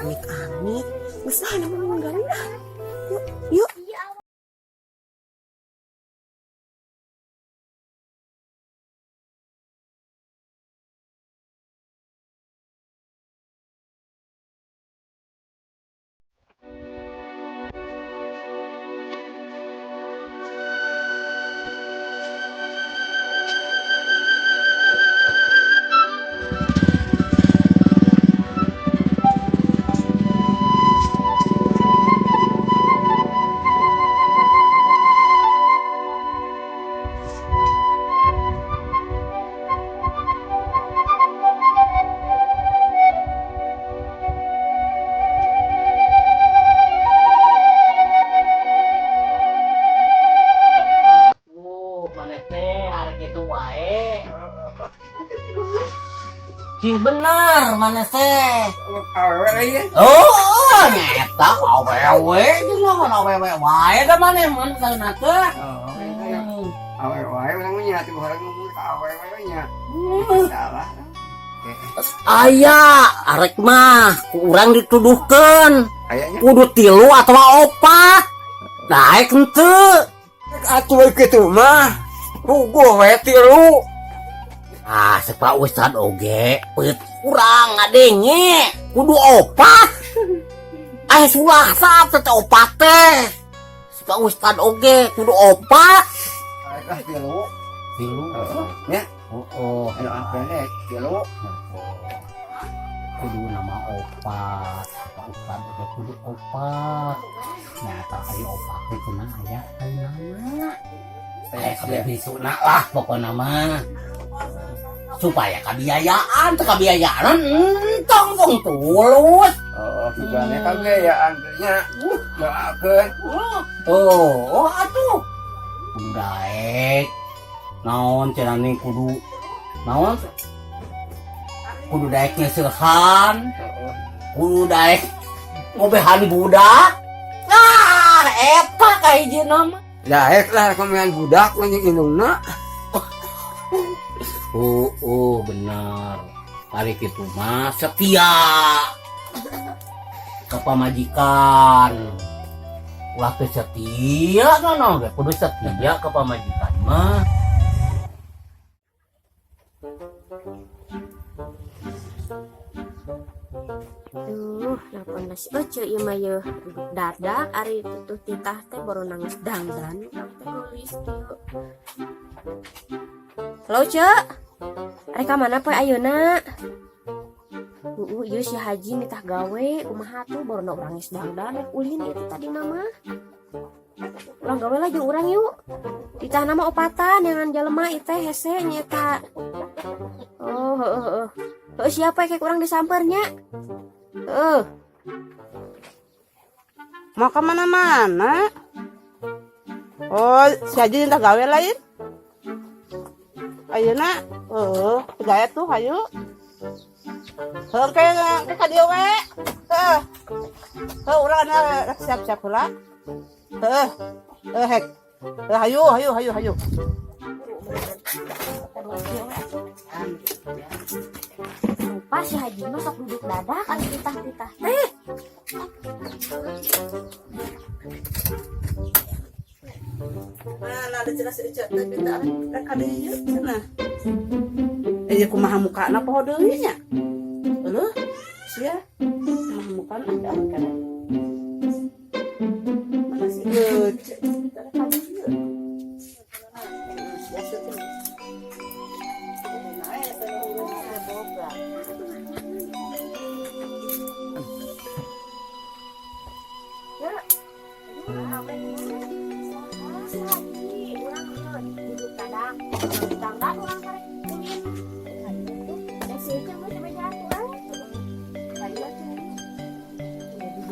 Amit-amit, gusto na meninggal na. Yuk, yuk. Bener mana teh Oh, nyeta awewe jeung awewe wae da maneh mun saeuna teh awewe urang nya atuh urang ngomong ka awewe nya. Salah. aya arek mah ku urang dituduhkeun Kayaknya kudu 3 atau 4 daek henteu atuh kitu mah. Puguh we 3. sepa ustad oge peut kurang ngadenge kudu 4 sulah saat teh 4 teh sepa ustad oge kudu 4 Ah 3. Ya. Anu apene 3. Kudu nama 4 sepa ustad oge kudu 4 nyata aya 4 teh cenah aya nama kabeh bisuna lah pokona mah supaya kabiayaan teu kabiayaan entong tong tulus Tujuannya kabiayaan nya doakeun. Atuh kudu daek naon cenah nih kudu naon kudu daek nyeusehan kudu daek ngobehan budak eta kahijina mah Daek lah komean budak jeung indungna. Benar. Hari itu mah setia ke pamajikan. Ulah teu setia naon ge kudu setia ke pamajikan mah. Napon nasi ece ieu mah yeuh duduk dadak ari tutuh titah teh baru nangis dangdan teh nulis kieu. Halo Cek, ari ka mana poe ayeuna? Ieu si Haji nitah gawe kumaha tuh baru urang nangis dangdan ulin itu tadi nama. Ulang gawe lah jeung urang yuk. Titah nama opatan yang jelema ieu teh hese nyeta. Siapa kayak kurang disampernya? Mau ke mana-mana? Oh, si Haji entah gawe lain. Ayeuna, gaya tuh ayo. Kayak ka dieu we. Urang ada siap-siap heula. Hek. Hayu. Lupa si Haji mah sok duduk dadak kan titah-titah teh. Nah, ada jelas ecet teh beda rek ka dieu cenah. Kumaha mukana poho deui nya. Heuh, sia. Kumaha mukana ada kan. Mana sih ecet rek ka dieu.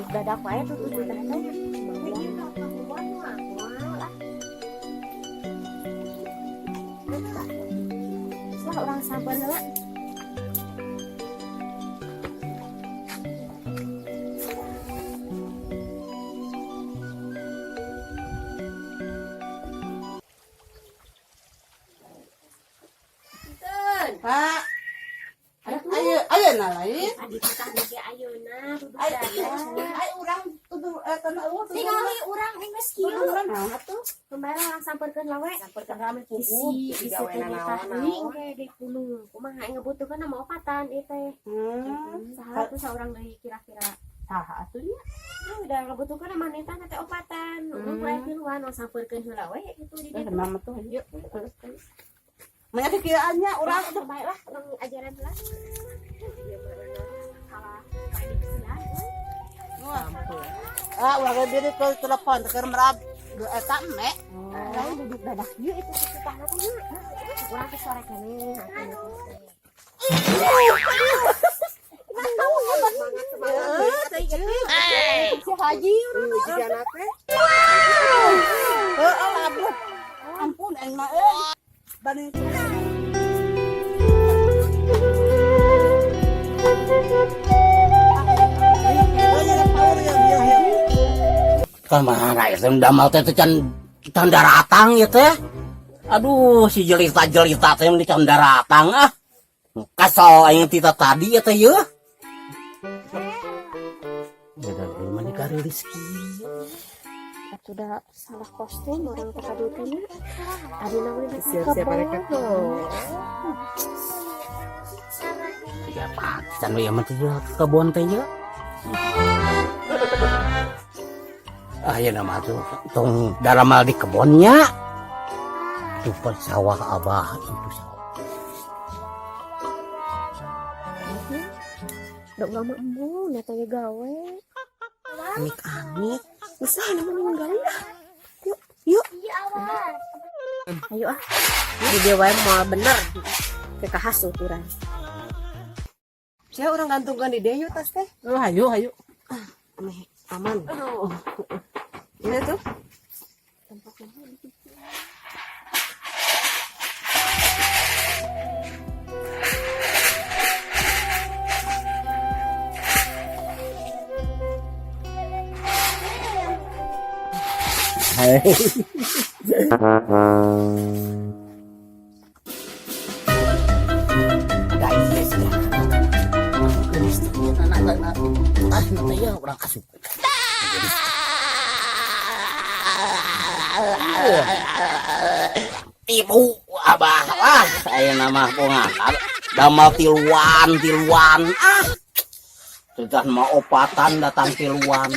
Dadak wae tuh titah teh. Orang sabar heula. Pak. Ayo na lain. Adik kita lagi ayeuna Ayo urang tuh tanah eueuh tuh. tingali urang geus kieu Urang naon atuh? kemarin orang samperkeun lawe Samperkeun rame pugu. isi teh teh engke di gunung kumaha ngabutuhkeun nama opatan ieu teh saha tuh saurang deui kira-kira Saha atuh nya? udah ngabutuhkeun manehna teh opatan urang poe kiluan ong samperkeun heula we gitu di ditu Mama tuh. yuk Manya dikiraannya urang udah baik lah orang ajaran lah salah prediksian urang diri ke telepon keur merab eta eme. lalu duduk dadah yuk itu cicitahna teh yuk urang teh sore keneh si Haji urang teh anak teh Aduh. Ampun aing mah euy. Bani Kamana itu damal teh can daratang ya teh. Aduh si jelita teh di can daratang ah. Kasau aing tita tadi ya teh ye. Beda mana dikari rezeki. sudah salah kostum orang tekadutnya ada namanya siap-siap mereka ya pak can we mah teh kebon teh ye. Ya nama tuh tong daramal di kebunnya tuh sawah abah itu sawah dok lama embung nyatanya gawe anik bisa namanya ninggalin yuk ayo ah di dewa mau bener kekahas ukuran saya orang gantungan di dia yuk tas teh hayu aman ini tuh ibu abah lah saya nama pengantar damal tiluan ah sudah mau opatan datang tiluan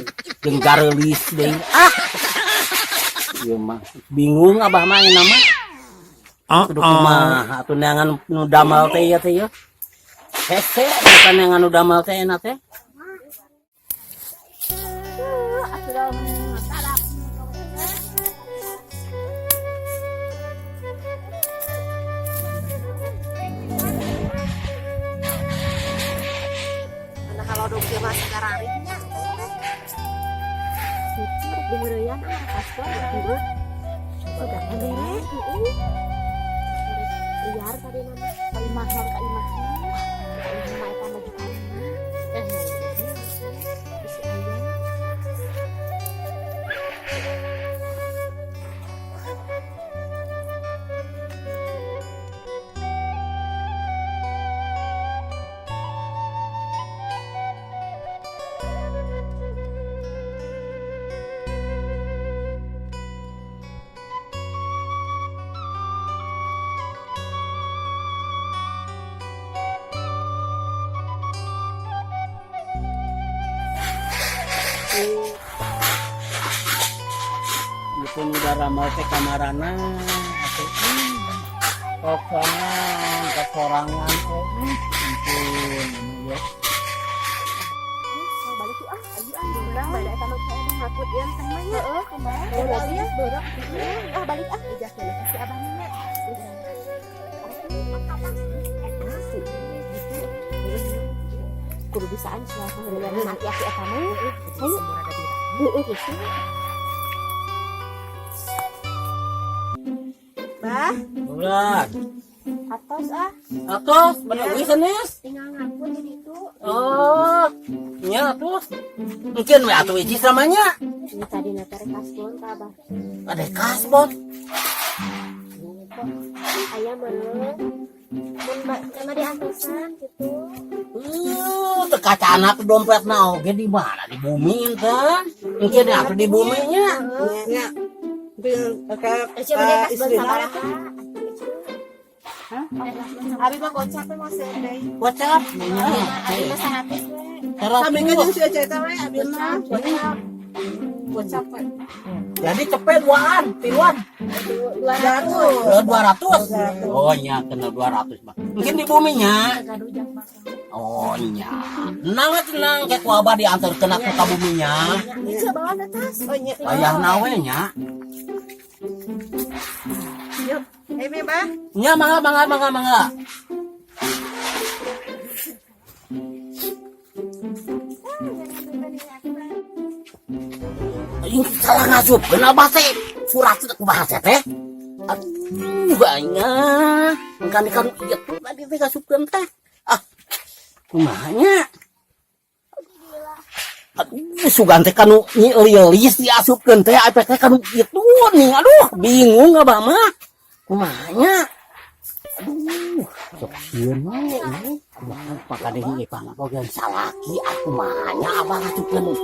jenggarelis deh ah iya mah bingung abah mah yang nama kudu kumaha atuh neangan nu damal teh ya teh ya hese bukan neangan nu damal teh enak teh kalau dong dia masih kararinya di ngerian paspor sudah bener liar tadi nama kalimah nama itu majukan isi ayam itu udah ramal teh kamarana atuh kosongan kesorangan teh ampun ya balik tuh ayo udah balik sama saya ngakut yang temannya kemarin dia berak balik ijazah kasih abangnya kudu bisaan selalu nanti aku kamu ayo bah bulan atos bener geus tinggal ngakut itu oh nya atuh mungkin we atuh hiji samanya ini tadi nanti kasbon kabah ada kasbon Ayah mana? Mana diantusan gitu. Kaca anak dompet na oge di mana? Di bumi kan? Mungkin atuh di buminya. nya Coba dia kas istri sabar. Abi mah gocap mah sedai. WhatsApp. Abi mah 100 we. Terus kami kan yang sudah cerita we abi mah Gocap we. jadi cepet duaan, tiluan. 200 200. Oh nya kena 200 mah. Mungkin di buminya. Gaduh jak bakal. Oh nya. Tenang kayak kuabah diantar kena ke buminya. Bisa bawa ke tas. Oh nya. Ayah nawe nya. Yuk. Emi Bah. Nya mangga. Ini salah ngasup, kenapa sih? Surat itu bahasa teh. Aduh, banyak. Kan iya tuh tadi teh ngasupkeun teh. Ah, kumanya. Aduh, sugan teh kanu nyeulis diasupkeun teh apa teh kanu kitu nih. Aduh, bingung abah mah. Kumanya. Aduh, sok sieun we ini. Maka deui pangabogan salaki aku mahanya abah ngasupkeun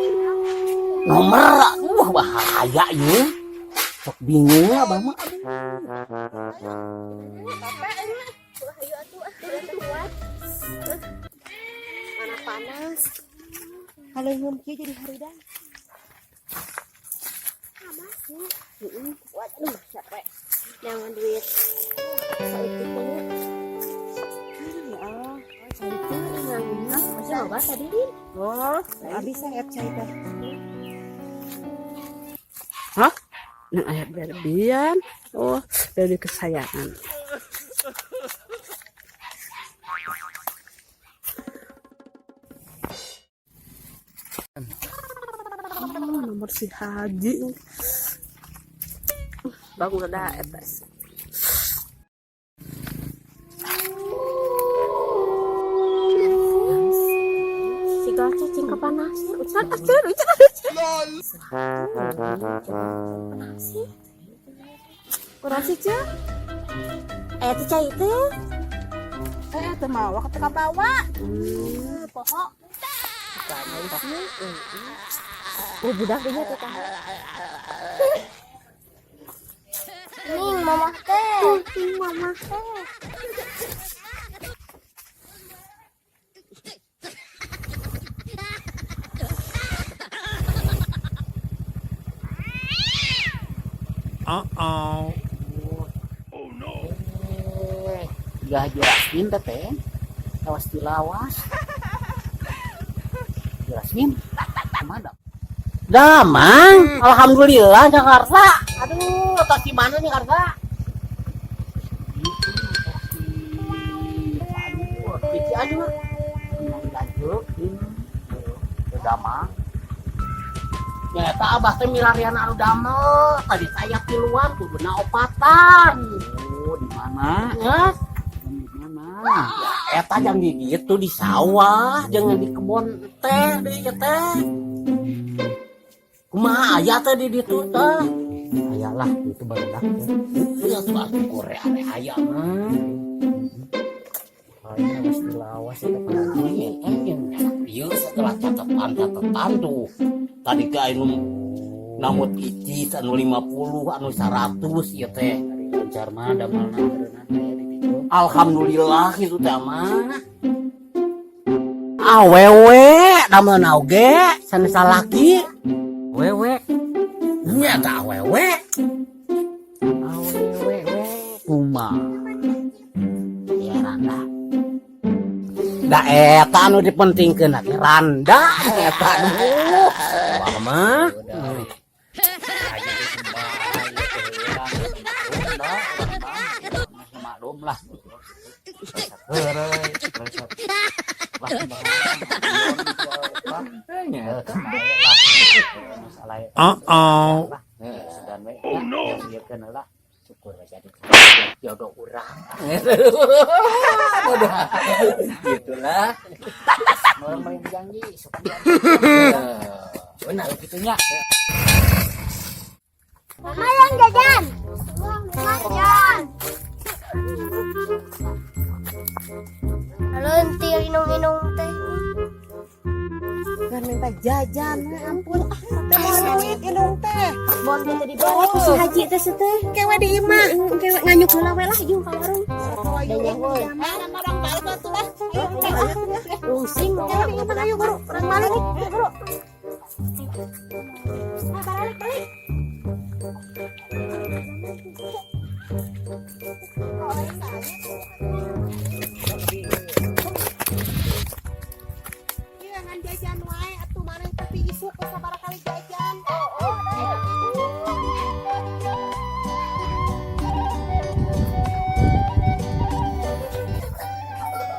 nomor. Aduh, bahaya ieu. Sok bingung abah mah. Mana panas. Kalau ngumpi jadi haridan. Panas sih. Kuat capek. Jangan duit. Saitnya. Masih obat tadi Din. Oh, abi saya cerita. hah yang ayat berbian oh dari kesayangan nomor si Haji bagus ada etas Si gal cacing kepanasan. Ucan. Kurang sih Cek. Tuh cai teh. Teu mau waktu ka bawa. Poho. Oh budak dia tuh tah. Ning mama teh. Mama teh. Gak jelasin teh. Awas tilawas. Jelasin. Mana? Damang, alhamdulillah Jakarta. Aduh, tas di mana nih Jakarta? Iki aja. Lanjut ini. Damang. Nyata abah teh milarian anu damel. Tadi saya tiluan tuh beuna opatan. Oh, di mana? Ya. Di mana? Ya, eta yang gitu di sawah, jangan di kebun teh, di teh. Kumaha aya teh di ditu teh? Ayalah itu barudak teh. Ya soal Korea aya mah. Aya geus dilawas eta penting. Ieu setelah catatan tuh. Tadi ke anu namut icis anu 50 anu 100 ieu teh. Lancar mah da mana alhamdulillah itu teh mah. Awewe damana oge sanes salaki. Wewe. Nya tah awewe. Awewe kumaha. Ya Randa. Da eta anu dipentingkeun teh Randa eta anu. Wah mah. Maklum lah. Oh no. Syukur jadi jodoh urang. Gitulah. Orang main janji suka. Benar gitunya. Mama yang jajan. Jajan. jajan, ampun. Teh mau duit indung teh. Bon teh tadi bawa ku si Haji teh teh. Kewe di imah. Kewek nganyuk heula we lah jeung ka warung. Danya heuy. Orang balik atuh lah. Pusing Kewe di imah ayo buru. Urang balik nih, buru. Balik. Iya ngan jajan wae atuh maneh tapi isuk sabar kali jajan.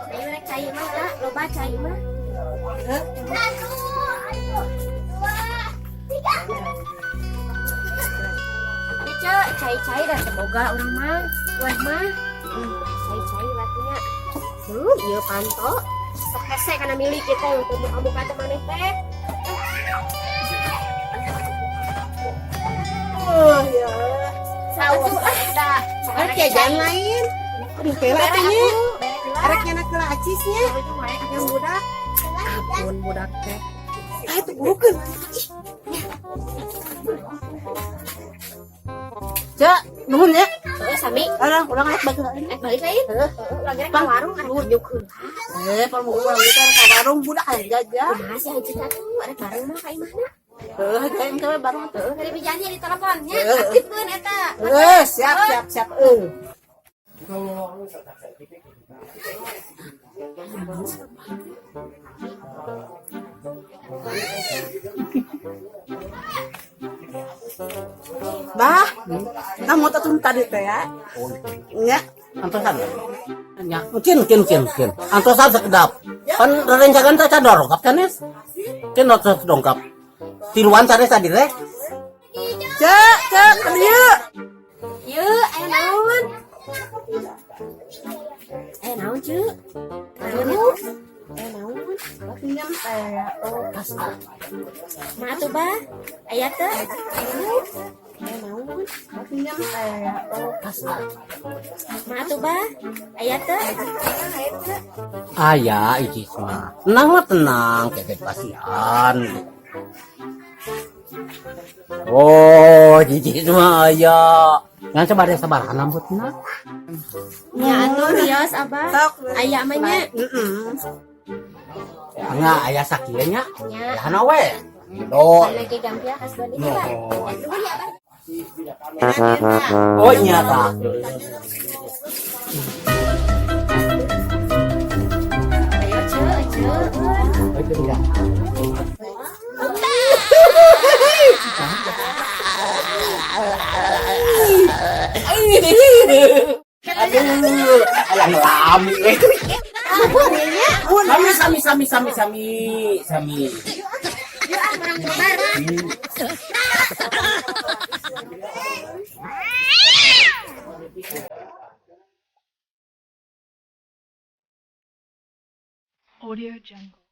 Ayo rek cai mah lah, loba cai mah. Ini cai dah semoga orang mah, weh mah. Cai batunya. Iya panto. Sok hese kana milik kita untuk muka-muka teh maneh teh. Oh ya. Saus dah. Arek jajan lain. Aduh kela atunya. Arek nyana kela acisnya. Yang budak. Ampun budak teh. Ah itu burukeun. Cak, nuhun ya. Sami. Urang rek balik lagi. Balik lain. Lagi rek ka warung arek nunjuk. Kalau mau pulang kita ke warung budak jajan. Kumaha sih Haji teh? Arek warung mah ka imahna. Kayak kita bareng tuh. Dari bijannya di teleponnya. Aktifkeun eta. Siap. Bah, kamu tuh tadi teh ya? Ya, Antosan. Ya, mungkin. Antosan sekedap. Kan rencangan teh cador dongkap kan es. Mungkin antos dongkap. Tiluan tadi rek. cek, dia. Yuk, aya naon? Aya naon, Cuk? Naon? Aya naon? Pinjam teh. Oh, pasta. Mah atuh Bah? Aya teh? Aya naon? Pinjam teh. Oh, pasta. Mah atuh Bah? Aya teh? Aya iki mah. Tenang, keket pasian. Oh, jiji mah aya. Ngan sabar lambutna. Ya atuh rios Abah. Sok. Aya mah nya. Enggak aya sakieu nya. Nya. Aya we. Do. Lagi gampia kas dua ini Bah. Oh nya tah. Ayo Cuk. Itu ya. Aduh, ayang lami. Sami. Audio Jungle.